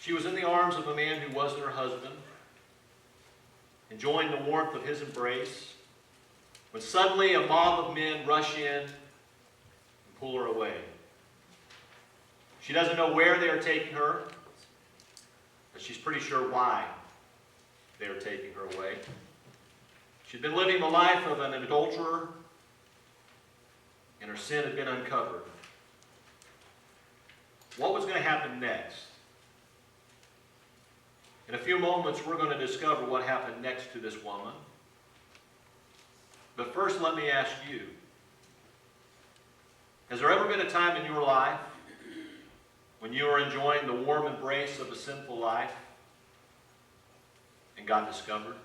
She was in the arms of a man who wasn't her husband, enjoying the warmth of his embrace, when suddenly a mob of men rush in and pull her away. She doesn't know where they are taking her, but she's pretty sure why they are taking her away. She'd been living the life of an adulterer, and her sin had been uncovered. What was going to happen next? In a few moments, we're going to discover what happened next to this woman. But first, let me ask you, has there ever been a time in your life when you were enjoying the warm embrace of a sinful life and got discovered?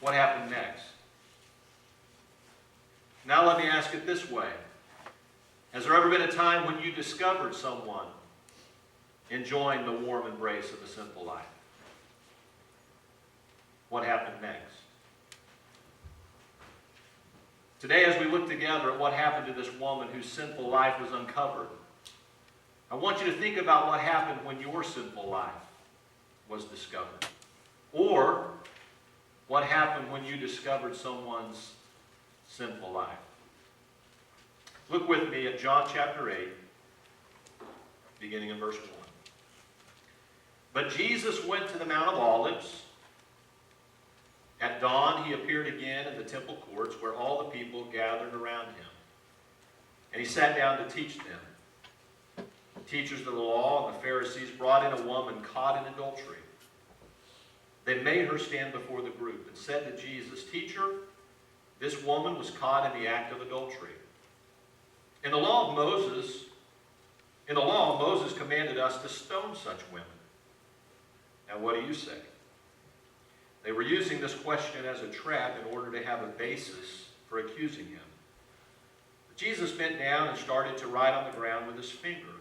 What happened next? Now let me ask it this way. Has there ever been a time when you discovered someone enjoying the warm embrace of a sinful life? What happened next? Today, as we look together at what happened to this woman whose sinful life was uncovered, I want you to think about what happened when your sinful life was discovered. Or what happened when you discovered someone's sinful life. Look with me at John chapter 8, beginning in verse 1. But Jesus went to the Mount of Olives. At dawn he appeared again in the temple courts where all the people gathered around him. And he sat down to teach them. The teachers of the law and the Pharisees brought in a woman caught in adultery. They made her stand before the group and said to Jesus, "Teacher, this woman was caught in the act of adultery. In the law, Moses commanded us to stone such women. Now what do you say?" They were using this question as a trap in order to have a basis for accusing him. But Jesus bent down and started to write on the ground with his finger.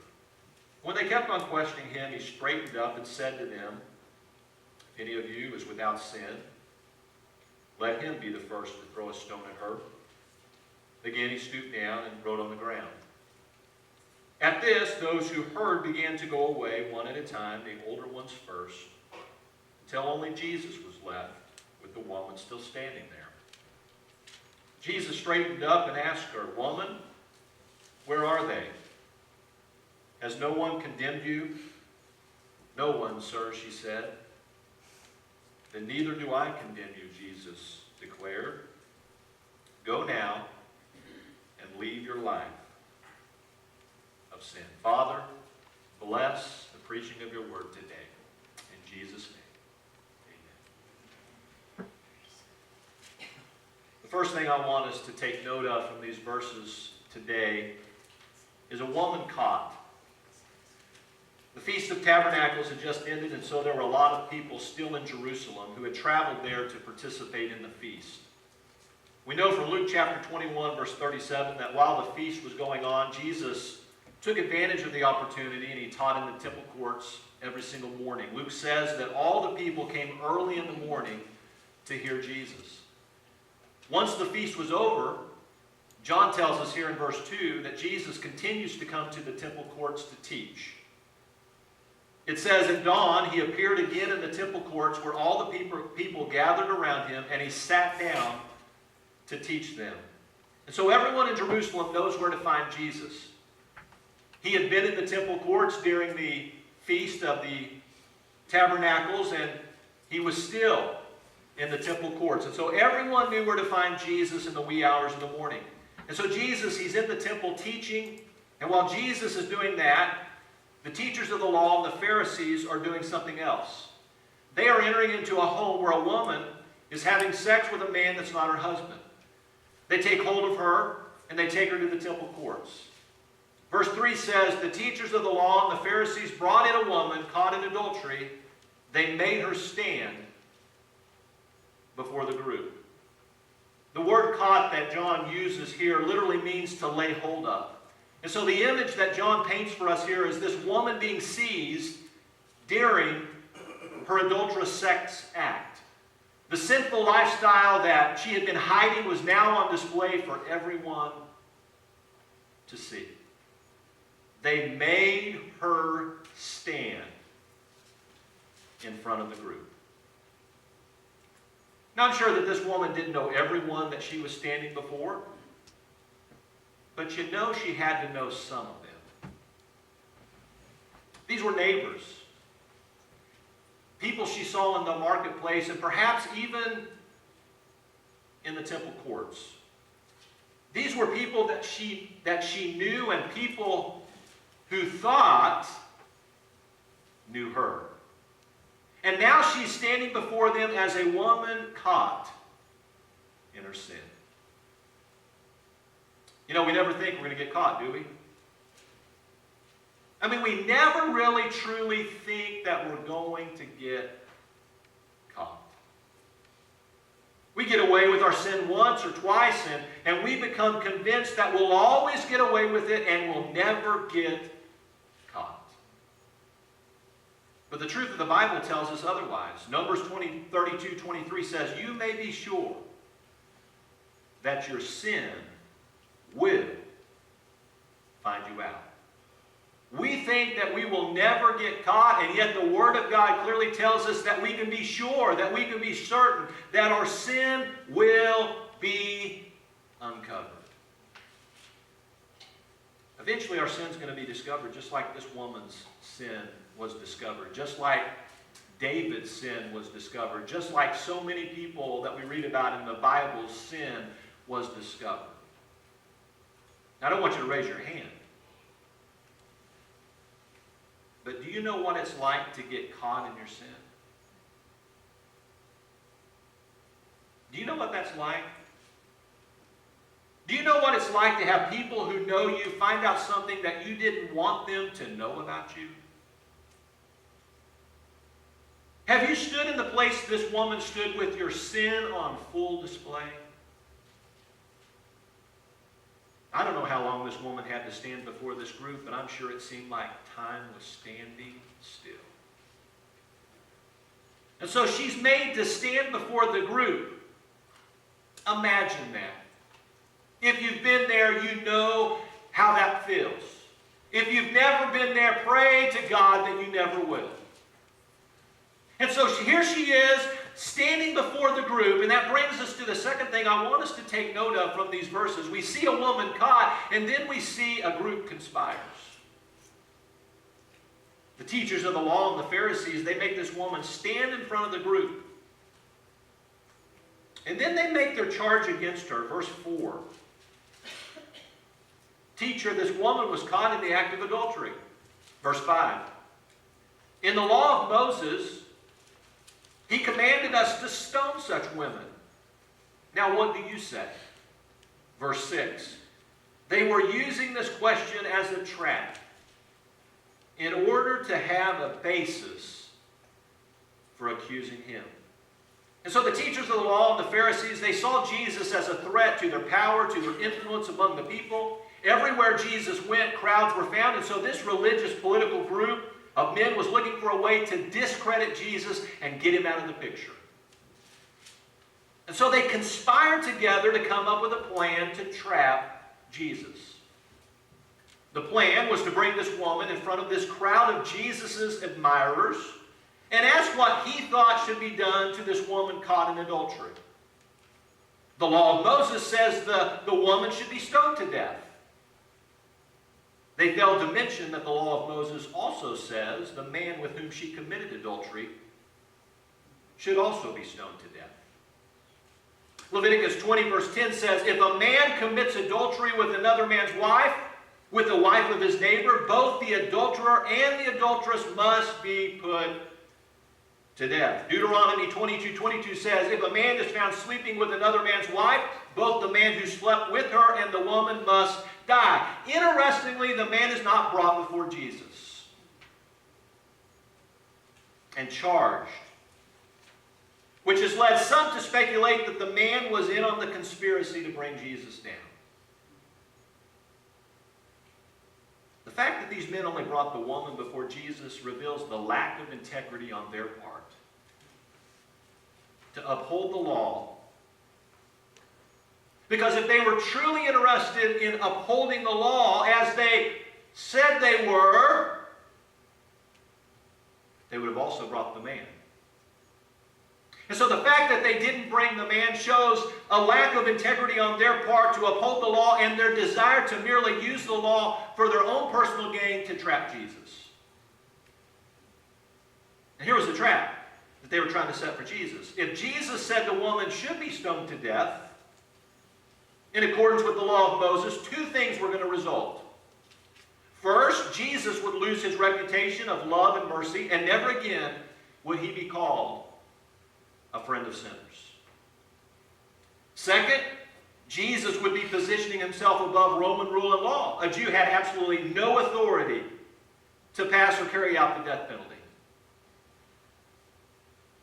When they kept on questioning him, he straightened up and said to them, "If any of you is without sin, let him be the first to throw a stone at her." Again he stooped down and wrote on the ground. At this, those who heard began to go away one at a time, the older ones first, until only Jesus was left with the woman still standing there. Jesus straightened up and asked her, "Woman, where are they? Has no one condemned you?" "No one, sir," she said. "Then neither do I condemn you," Jesus declared. "Go now and leave your life of sin." Father, bless the preaching of your word today. In Jesus' name, amen. The first thing I want us to take note of from these verses today is a woman caught. The Feast of Tabernacles had just ended, and so there were a lot of people still in Jerusalem who had traveled there to participate in the feast. We know from Luke chapter 21, verse 37, that while the feast was going on, Jesus took advantage of the opportunity and he taught in the temple courts every single morning. Luke says that all the people came early in the morning to hear Jesus. Once the feast was over, John tells us here in verse 2 that Jesus continues to come to the temple courts to teach. It says, at dawn, he appeared again in the temple courts where all the people gathered around him, and he sat down to teach them. And so everyone in Jerusalem knows where to find Jesus. He had been in the temple courts during the Feast of the Tabernacles, and he was still in the temple courts. And so everyone knew where to find Jesus in the wee hours of the morning. And so Jesus, he's in the temple teaching, and while Jesus is doing that, the teachers of the law and the Pharisees are doing something else. They are entering into a home where a woman is having sex with a man that's not her husband. They take hold of her and they take her to the temple courts. Verse 3 says, the teachers of the law and the Pharisees brought in a woman caught in adultery. They made her stand before the group. The word caught that John uses here literally means to lay hold of. And so the image that John paints for us here is this woman being seized during her adulterous sex act. The sinful lifestyle that she had been hiding was now on display for everyone to see. They made her stand in front of the group. Now, I'm sure that this woman didn't know everyone that she was standing before, but you know she had to know some of them. These were neighbors, people she saw in the marketplace, and perhaps even in the temple courts. These were people that she knew, and people who thought knew her. And now she's standing before them as a woman caught in her sin. You know, we never think we're going to get caught, do we? I mean, we never really truly think that we're going to get caught. We get away with our sin once or twice, and we become convinced that we'll always get away with it and we'll never get caught. But the truth of the Bible tells us otherwise. Numbers 32:23 says, "You may be sure that your sin will find you out." We think that we will never get caught, and yet the Word of God clearly tells us that we can be sure, that we can be certain that our sin will be uncovered. Eventually our sin's going to be discovered, just like this woman's sin was discovered, just like David's sin was discovered, just like so many people that we read about in the Bible, sin was discovered. Now, I don't want you to raise your hand, but do you know what it's like to get caught in your sin? Do you know what that's like? Do you know what it's like to have people who know you find out something that you didn't want them to know about you? Have you stood in the place this woman stood with your sin on full display? I don't know how long this woman had to stand before this group, but I'm sure it seemed like time was standing still. And so she's made to stand before the group. Imagine that. If you've been there, you know how that feels. If you've never been there, pray to God that you never will. And so here she is, standing before the group, and that brings us to the second thing I want us to take note of from these verses. We see a woman caught, and then we see a group conspires. The teachers of the law and the Pharisees, they make this woman stand in front of the group. And then they make their charge against her. Verse 4. Teacher, this woman was caught in the act of adultery. Verse 5. In the law of Moses, he commanded us to stone such women. Now what do you say? Verse 6. They were using this question as a trap in order to have a basis for accusing him. And so the teachers of the law and the Pharisees, they saw Jesus as a threat to their power, to their influence among the people. Everywhere Jesus went, crowds were found. And so this religious political group of men was looking for a way to discredit Jesus and get him out of the picture. And so they conspired together to come up with a plan to trap Jesus. The plan was to bring this woman in front of this crowd of Jesus' admirers and ask what he thought should be done to this woman caught in adultery. The law of Moses says the woman should be stoned to death. They failed to mention that the law of Moses also says the man with whom she committed adultery should also be stoned to death. Leviticus 20 verse 10 says, if a man commits adultery with another man's wife, with the wife of his neighbor, both the adulterer and the adulteress must be put to death. Deuteronomy 22:22 says, if a man is found sleeping with another man's wife, both the man who slept with her and the woman must die. Interestingly, the man is not brought before Jesus and charged, which has led some to speculate that the man was in on the conspiracy to bring Jesus down. The fact that these men only brought the woman before Jesus reveals the lack of integrity on their part to uphold the law. Because if they were truly interested in upholding the law as they said they were, they would have also brought the man. And so the fact that they didn't bring the man shows a lack of integrity on their part to uphold the law and their desire to merely use the law for their own personal gain to trap Jesus. And here was the trap that they were trying to set for Jesus. If Jesus said the woman should be stoned to death, in accordance with the law of Moses, two things were going to result. First, Jesus would lose his reputation of love and mercy, and never again would he be called a friend of sinners. Second, Jesus would be positioning himself above Roman rule and law. A Jew had absolutely no authority to pass or carry out the death penalty.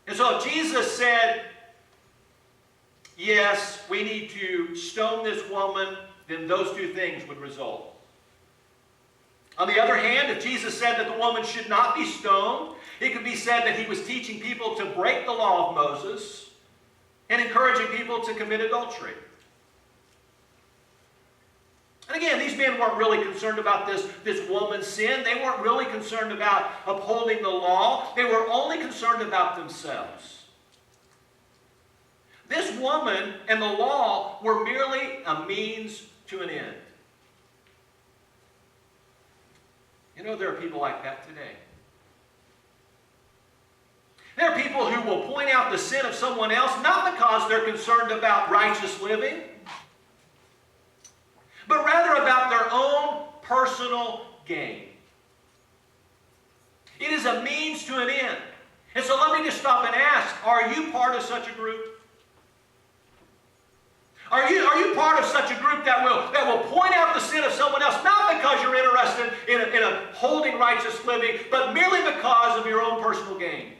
And so if Jesus said, yes, we need to stone this woman, then those two things would result. On the other hand, if Jesus said that the woman should not be stoned, it could be said that he was teaching people to break the law of Moses and encouraging people to commit adultery. And again, these men weren't really concerned about this woman's sin. They weren't really concerned about upholding the law. They were only concerned about themselves. This woman and the law were merely a means to an end. You know, there are people like that today. There are people who will point out the sin of someone else, not because they're concerned about righteous living, but rather about their own personal gain. It is a means to an end. And so let me just stop and ask, are you part of such a group? Are you part of such a group that will point out the sin of someone else, not because you're interested in upholding righteous living, but merely because of your own personal gain?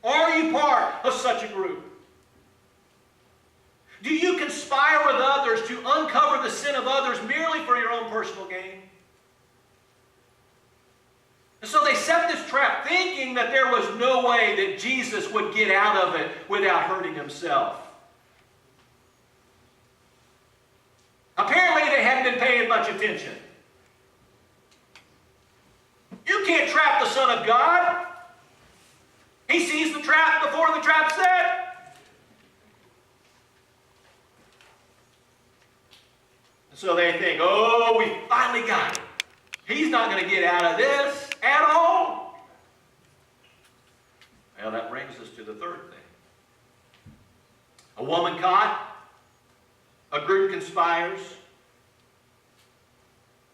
Are you part of such a group? Do you conspire with others to uncover the sin of others merely for your own personal gain? And so they set this trap thinking that there was no way that Jesus would get out of it without hurting himself. Apparently they hadn't been paying much attention. You can't trap the Son of God. He sees the trap before the trap's set. And so they think, oh, we finally got him. He's not going to get out of this at all. Well, that brings us to the third thing. A woman caught. A group conspires.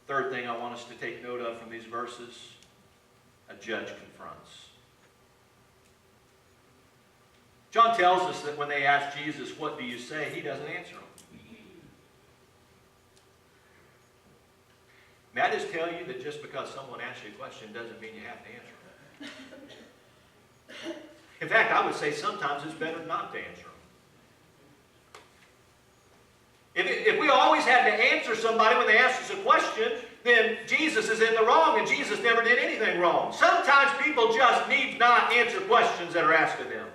Third thing I want us to take note of from these verses, a judge confronts. John tells us that when they ask Jesus, what do you say? He doesn't answer them. May I just tell you that just because someone asks you a question doesn't mean you have to answer it. In fact, I would say sometimes it's better not to answer them. If we always had to answer somebody when they ask us a question, then Jesus is in the wrong and Jesus never did anything wrong. Sometimes people just need not answer questions that are asked of them.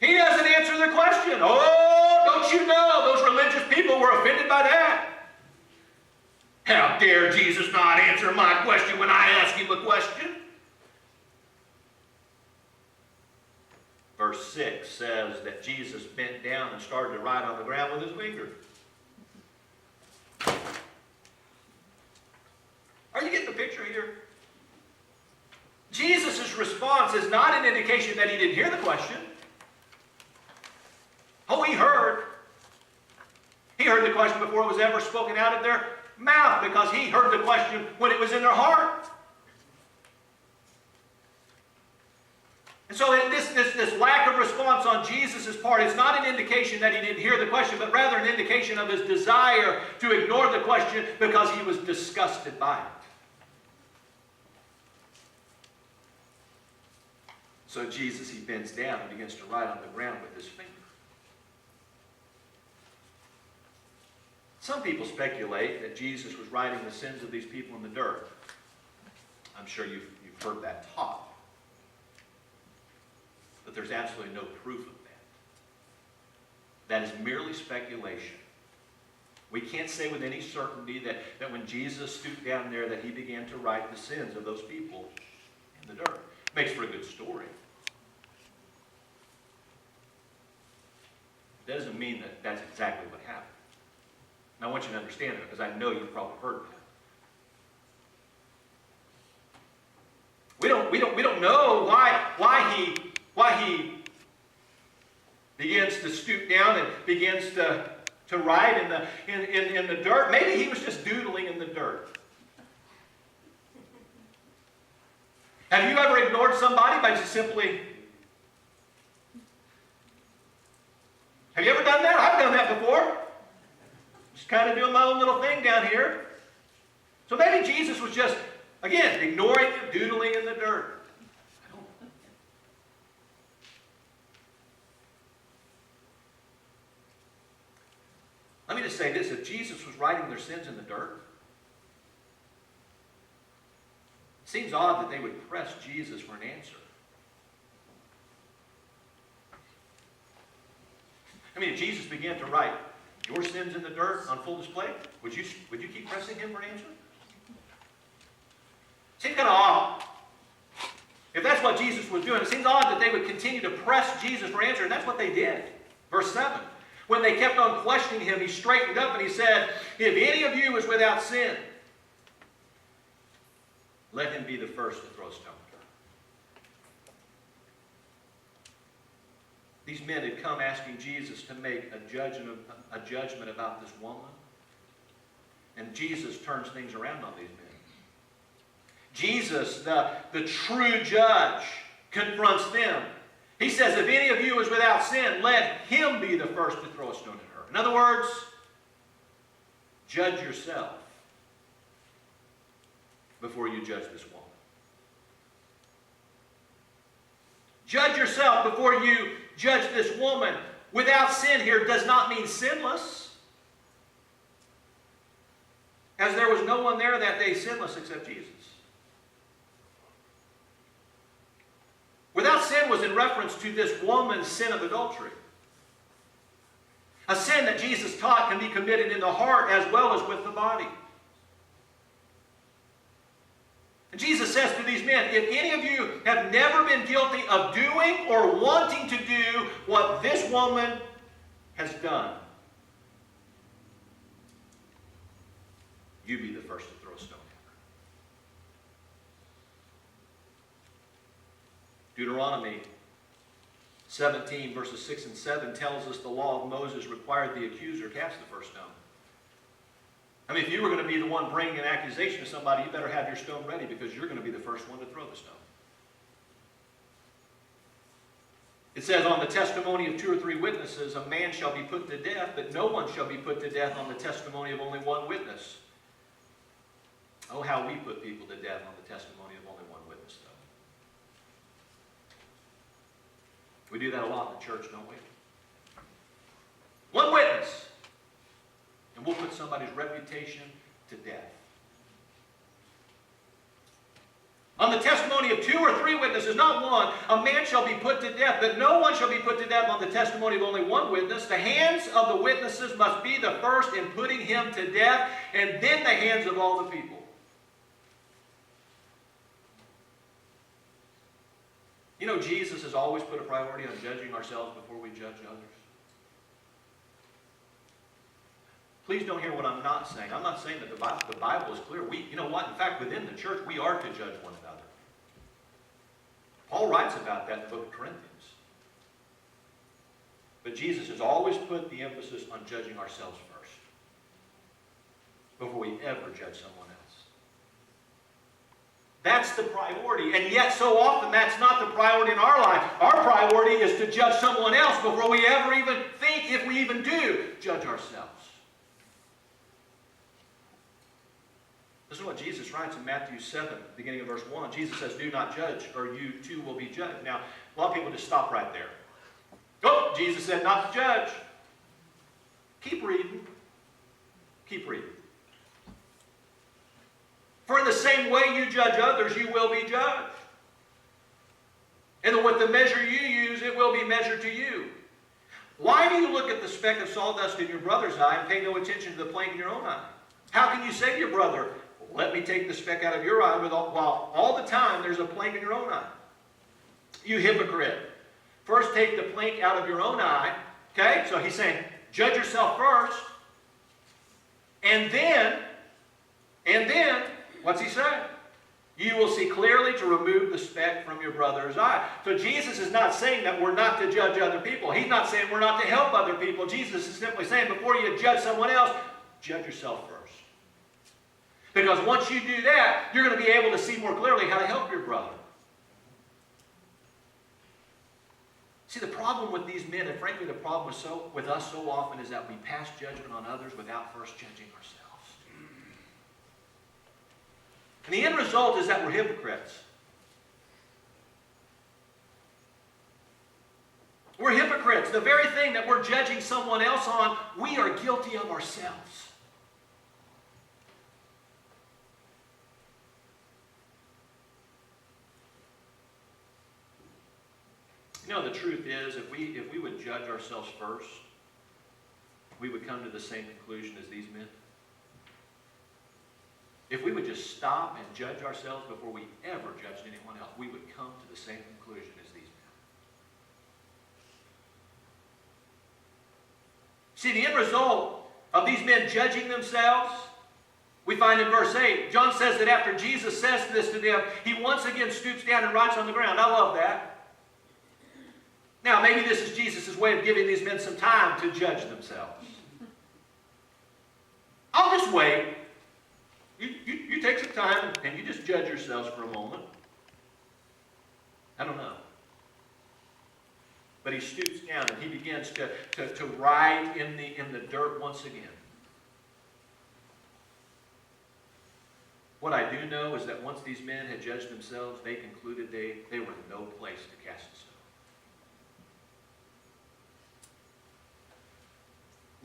He doesn't answer their question. Oh, don't you know, those religious people were offended by that. How dare Jesus not answer my question when I ask him a question? Verse 6 says that Jesus bent down and started to write on the ground with his finger. Are you getting the picture here? Jesus' response is not an indication that he didn't hear the question. Oh, he heard. He heard the question before it was ever spoken out of their mouth because he heard the question when it was in their heart. And so this lack of response on Jesus' part is not an indication that he didn't hear the question, but rather an indication of his desire to ignore the question because he was disgusted by it. So Jesus, he bends down and begins to write on the ground with his finger. Some people speculate that Jesus was writing the sins of these people in the dirt. I'm sure you've heard that taught. But there's absolutely no proof of that. That is merely speculation We can't say with any certainty that when Jesus stooped down there that he began to write the sins of those people in the dirt. Makes for a good story. It doesn't mean that that's exactly what happened. And I want you to understand that because I know you've probably heard that. We don't know why he begins to stoop down and begins to write in the dirt. Maybe he was just doodling in the dirt. Have you ever ignored somebody by just simply... Have you ever done that? I've done that before. Just kind of doing my own little thing down here. So maybe Jesus was just, again, ignoring it, doodling in the dirt. Let me just say this. If Jesus was writing their sins in the dirt, it seems odd that they would press Jesus for an answer. I mean, if Jesus began to write your sins in the dirt on full display, would you keep pressing him for an answer? Seems kind of odd. If that's what Jesus was doing, it seems odd that they would continue to press Jesus for an answer, and that's what they did. Verse 7. When they kept on questioning him, he straightened up and he said, if any of you is without sin, let him be the first to throw a stone at her. These men had come asking Jesus to make a judgment about this woman. And Jesus turns things around on these men. Jesus, the true judge, confronts them. He says, if any of you is without sin, let him be the first to throw a stone at her. In other words, judge yourself before you judge this woman. Judge yourself before you judge this woman. Without sin here does not mean sinless. As there was no one there that day sinless except Jesus. Without sin was in reference to this woman's sin of adultery. A sin that Jesus taught can be committed in the heart as well as with the body. And Jesus says to these men, if any of you have never been guilty of doing or wanting to do what this woman has done, you be the first to throw a stone. Deuteronomy 17, verses 6 and 7 tells us the law of Moses required the accuser cast the first stone. I mean, if you were going to be the one bringing an accusation to somebody, you better have your stone ready because you're going to be the first one to throw the stone. It says, on the testimony of 2 or 3 witnesses, a man shall be put to death, but no one shall be put to death on the testimony of only one witness. Oh, how we put people to death on the testimony of only one witness, though. We do that a lot in the church, don't we? One witness, and we'll put somebody's reputation to death. On the testimony of 2 or 3 witnesses, not one, a man shall be put to death, but no one shall be put to death on the testimony of only one witness. The hands of the witnesses must be the first in putting him to death, and then the hands of all the people. You know, Jesus has always put a priority on judging ourselves before we judge others. Please don't hear what I'm not saying. I'm not saying that the Bible is clear. You know what? In fact, within the church, we are to judge one another. Paul writes about that in the book of Corinthians. But Jesus has always put the emphasis on judging ourselves first before we ever judge someone else. That's the priority. And yet, so often, that's not the priority in our life. Our priority is to judge someone else before we ever even think, if we even do, judge ourselves. This is what Jesus writes in Matthew 7, beginning of verse 1. Jesus says, do not judge, or you too will be judged. Now, a lot of people just stop right there. Oh, Jesus said not to judge. Keep reading. Keep reading. For in the same way you judge others, you will be judged. And with the measure you use, it will be measured to you. Why do you look at the speck of sawdust in your brother's eye and pay no attention to the plank in your own eye? How can you say to your brother, let me take the speck out of your eye, while all the time there's a plank in your own eye? You hypocrite. First take the plank out of your own eye. Okay? So he's saying, judge yourself first. And then, what's he saying? You will see clearly to remove the speck from your brother's eye. So Jesus is not saying that we're not to judge other people. He's not saying we're not to help other people. Jesus is simply saying before you judge someone else, judge yourself first. Because once you do that, you're going to be able to see more clearly how to help your brother. See, the problem with these men, and frankly the problem with us so often, is that we pass judgment on others without first judging ourselves. And the end result is that we're hypocrites. We're hypocrites. The very thing that we're judging someone else on, we are guilty of ourselves. You know, the truth is, if we would judge ourselves first, we would come to the same conclusion as these men. If we would just stop and judge ourselves before we ever judged anyone else, we would come to the same conclusion as these men. See, the end result of these men judging themselves, we find in verse 8. John says that after Jesus says this to them, he once again stoops down and writes on the ground. I love that. Now, maybe this is Jesus' way of giving these men some time to judge themselves. I'll just wait. You take some time and you just judge yourselves for a moment. I don't know. But he stoops down and he begins to write in the dirt once again. What I do know is that once these men had judged themselves, they concluded they were in no place to cast a stone.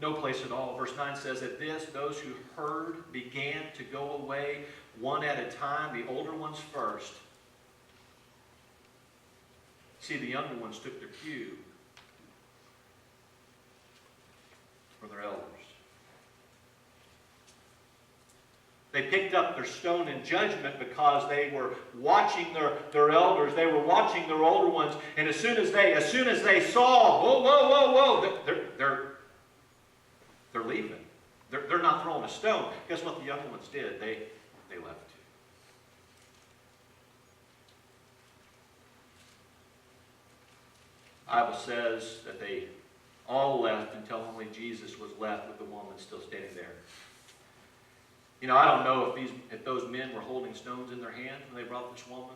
No place at all. Verse 9 says, at this, those who heard began to go away one at a time, the older ones first. See, the younger ones took their cue from their elders. They picked up their stone in judgment because they were watching their elders. They were watching their older ones. And as soon as they saw, whoa, they're leaving. They're not throwing a stone. Guess what the younger ones did? They left too. The Bible says that they all left until only Jesus was left with the woman still standing there. You know, I don't know if those men were holding stones in their hands when they brought this woman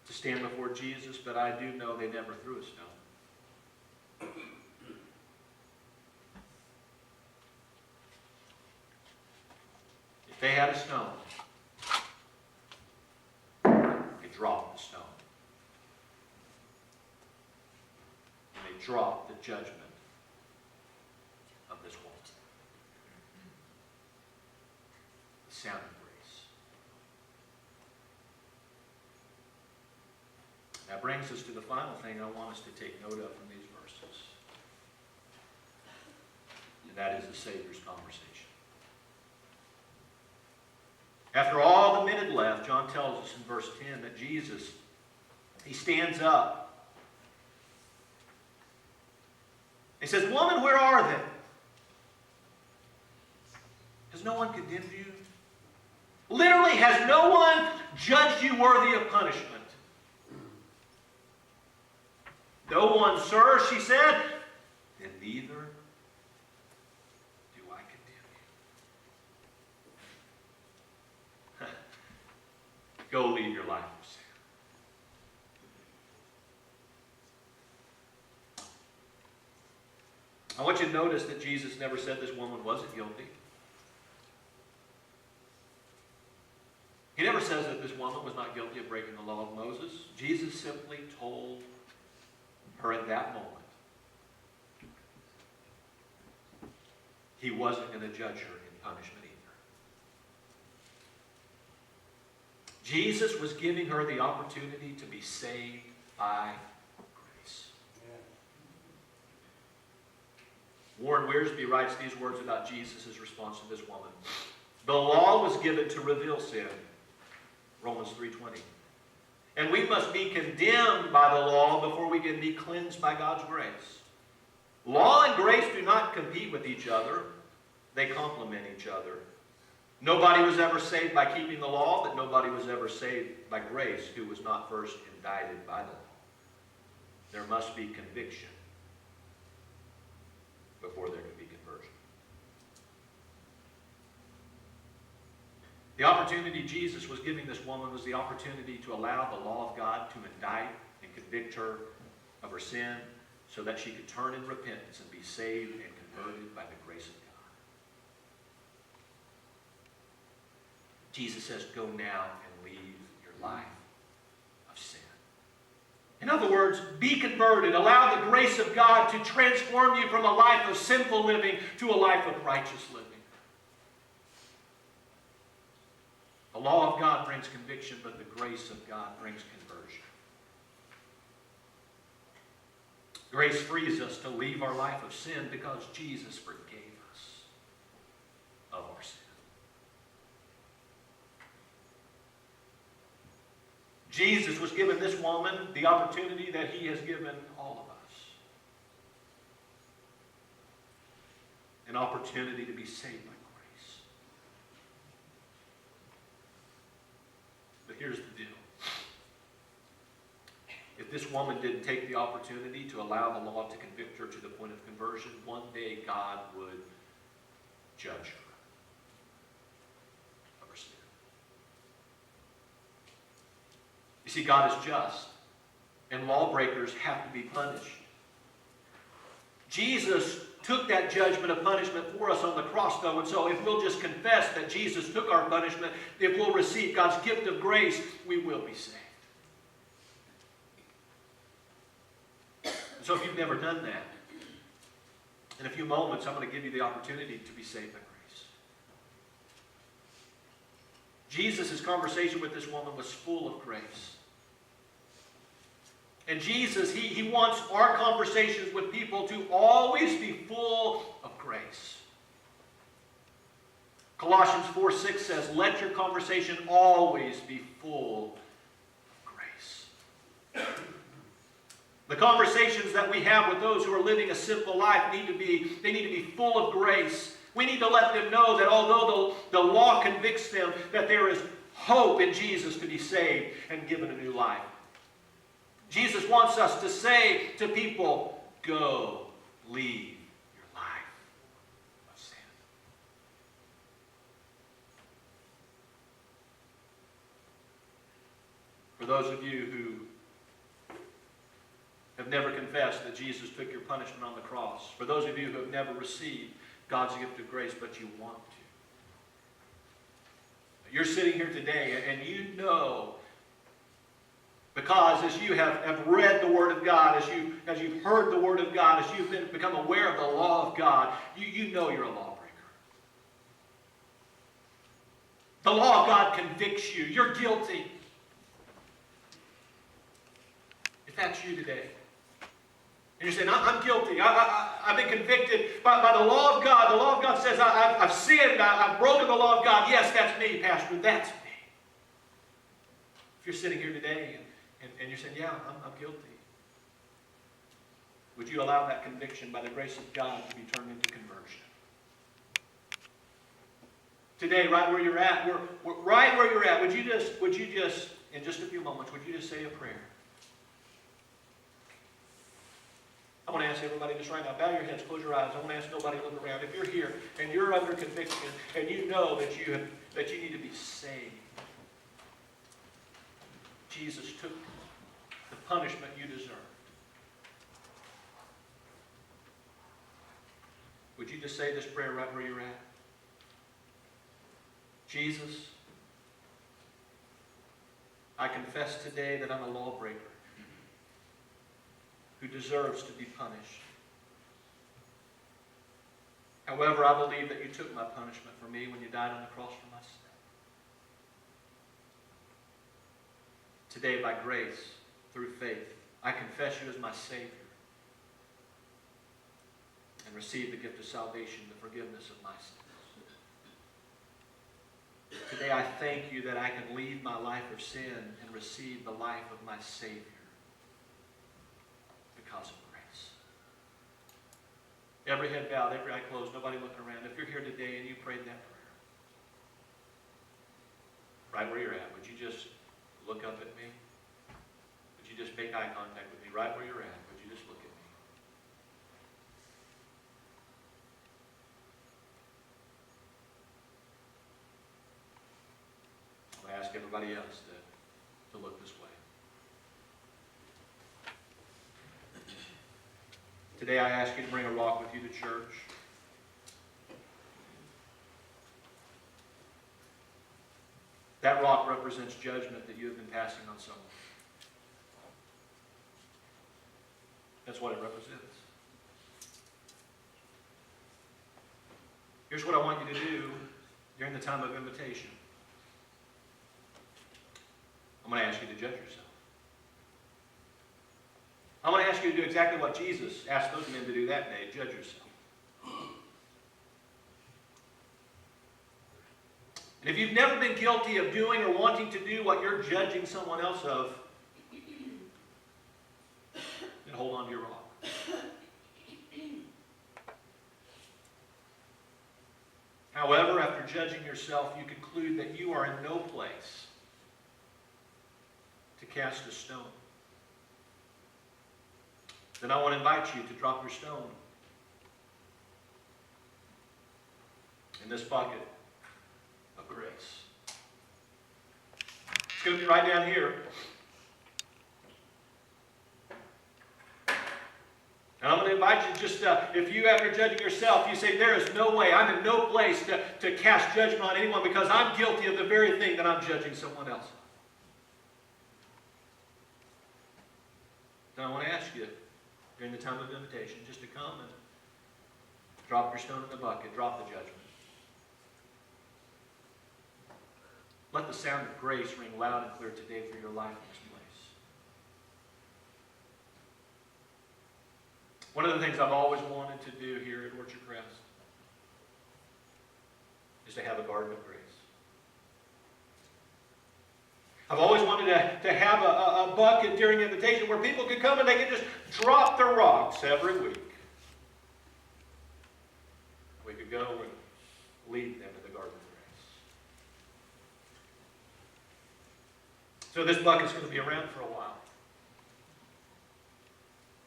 to stand before Jesus, but I do know they never threw a stone. If they had a stone, they dropped the stone. And they dropped the judgment of this woman. The sound of grace. That brings us to the final thing I want us to take note of from these verses. And that is the Savior's conversation. After all the men had left, John tells us in verse 10 that Jesus, he stands up. He says, woman, where are they? Has no one condemned you? Literally, has no one judged you worthy of punishment? No one, sir, she said. Then neither do I condemn you. Go lead your life of sin. I want you to notice that Jesus never said this woman wasn't guilty. He never says that this woman was not guilty of breaking the law of Moses. Jesus simply told her at that moment he wasn't going to judge her in punishment either. Jesus was giving her the opportunity to be saved by grace. Warren Wiersbe writes these words about Jesus' response to this woman. The law was given to reveal sin. Romans 3:20. And we must be condemned by the law before we can be cleansed by God's grace. Law and grace do not compete with each other. They complement each other. Nobody was ever saved by keeping the law, but nobody was ever saved by grace who was not first indicted by the law. There must be conviction before there can be conversion. The opportunity Jesus was giving this woman was the opportunity to allow the law of God to indict and convict her of her sin so that she could turn in repentance and be saved and converted by the grace of God. Jesus says, go now and leave your life of sin. In other words, be converted. Allow the grace of God to transform you from a life of sinful living to a life of righteous living. The law of God brings conviction, but the grace of God brings conversion. Grace frees us to leave our life of sin because Jesus forgave us of our sin. Jesus was giving this woman the opportunity that he has given all of us. An opportunity to be saved by grace. But here's the deal. If this woman didn't take the opportunity to allow the law to convict her to the point of conversion, one day God would judge her. You see, God is just, and lawbreakers have to be punished. Jesus took that judgment of punishment for us on the cross, though, and so if we'll just confess that Jesus took our punishment, if we'll receive God's gift of grace, we will be saved. So if you've never done that, in a few moments, I'm going to give you the opportunity to be saved by grace. Jesus' conversation with this woman was full of grace. And Jesus, he wants our conversations with people to always be full of grace. Colossians 4:6 says, let your conversation always be full of grace. The conversations that we have with those who are living a simple life need to be full of grace. We need to let them know that although the law convicts them, that there is hope in Jesus to be saved and given a new life. Jesus wants us to say to people, go, leave your life of sin. For those of you who have never confessed that Jesus took your punishment on the cross, for those of you who have never received God's gift of grace, but you want to, you're sitting here today and you know, because as you have read the Word of God, as you've heard the Word of God, as you've become aware of the law of God, you know you're a lawbreaker. The law of God convicts you. You're guilty. If that's you today, and you're saying, I'm guilty. I've been convicted by the law of God. The law of God says I've sinned. I've broken the law of God. Yes, that's me, Pastor. That's me. If you're sitting here today and you're saying, yeah, I'm guilty, would you allow that conviction by the grace of God to be turned into conversion? Today, right where you're at, right where you're at, would you just, in just a few moments, would you just say a prayer? I want to ask everybody just right now, bow your heads, close your eyes. I want to ask nobody to look around. If you're here and you're under conviction and you know that you need to be saved, Jesus took the punishment you deserved. Would you just say this prayer right where you're at? Jesus, I confess today that I'm a lawbreaker who deserves to be punished. However, I believe that you took my punishment for me when you died on the cross for my sin. Today, by grace, through faith, I confess you as my Savior. and receive the gift of salvation, the forgiveness of my sins. Today I thank you that I can leave my life of sin and receive the life of my Savior because of grace. Every head bowed, every eye closed, nobody looking around. If you're here today and you prayed that prayer, right where you're at, would you just look up at me? Would you just make eye contact with me right where you're at? Would you just look at me? I'm going to ask everybody else to look this way. Today I ask you to bring a rock with you to church. That rock represents judgment that you have been passing on someone. That's what it represents. Here's what I want you to do during the time of invitation. I'm going to ask you to judge yourself. I'm going to ask you to do exactly what Jesus asked those men to do that day. Judge yourself. And if you've never been guilty of doing or wanting to do what you're judging someone else of, then hold on to your rock. However, after judging yourself, you conclude that you are in no place to cast a stone. Then I want to invite you to drop your stone in this bucket of grace. It's going to be right down here. And I'm going to invite you just, if you, after judging yourself, you say, there is no way, I'm in no place to cast judgment on anyone because I'm guilty of the very thing that I'm judging someone else on. Then I want to ask you, during the time of invitation, just to come and drop your stone in the bucket, drop the judgment. Let the sound of grace ring loud and clear today for your life in this place. One of the things I've always wanted to do here at Orchard Crest is to have a garden of grace. I've always wanted to have a bucket during invitation where people could come and they could just drop their rocks every week. We could go and lead them in the garden of grace. So this bucket's going to be around for a while.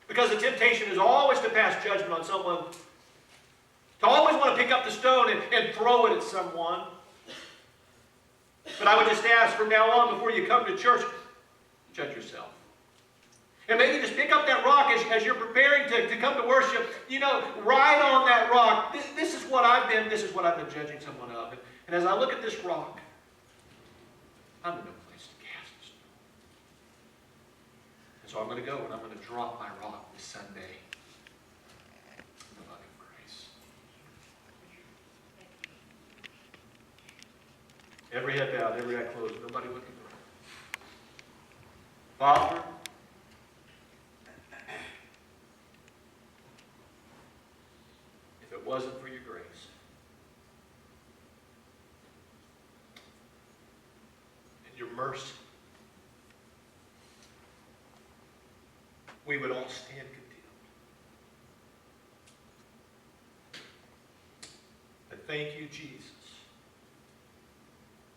Because the temptation is always to pass judgment on someone, to always want to pick up the stone and throw it at someone. But I would just ask from now on, before you come to church, judge yourself. And maybe just pick up that rock as you're preparing to come to worship. You know, ride on that rock. This is what I've been judging someone of. And as I look at this rock, I'm in no place to cast a stone. And so I'm going to go and I'm going to drop my rock this Sunday in the bucket of grace. Every head bowed, every eye closed, nobody looking around. Father, if it wasn't for your grace, and your mercy, we would all stand condemned. But thank you, Jesus,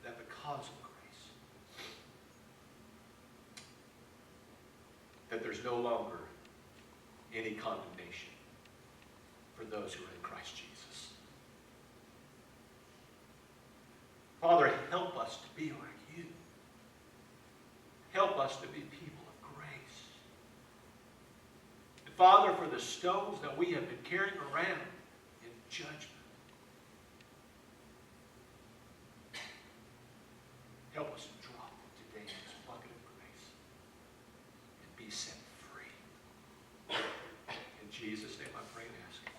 that because of grace, that there's no longer any condemnation for those who are in Christ Jesus. Father, help us to be like you. Help us to be people of grace. And Father, for the stones that we have been carrying around in judgment, help us to drop them today in this bucket of grace and be set free. In Jesus' name I pray and ask.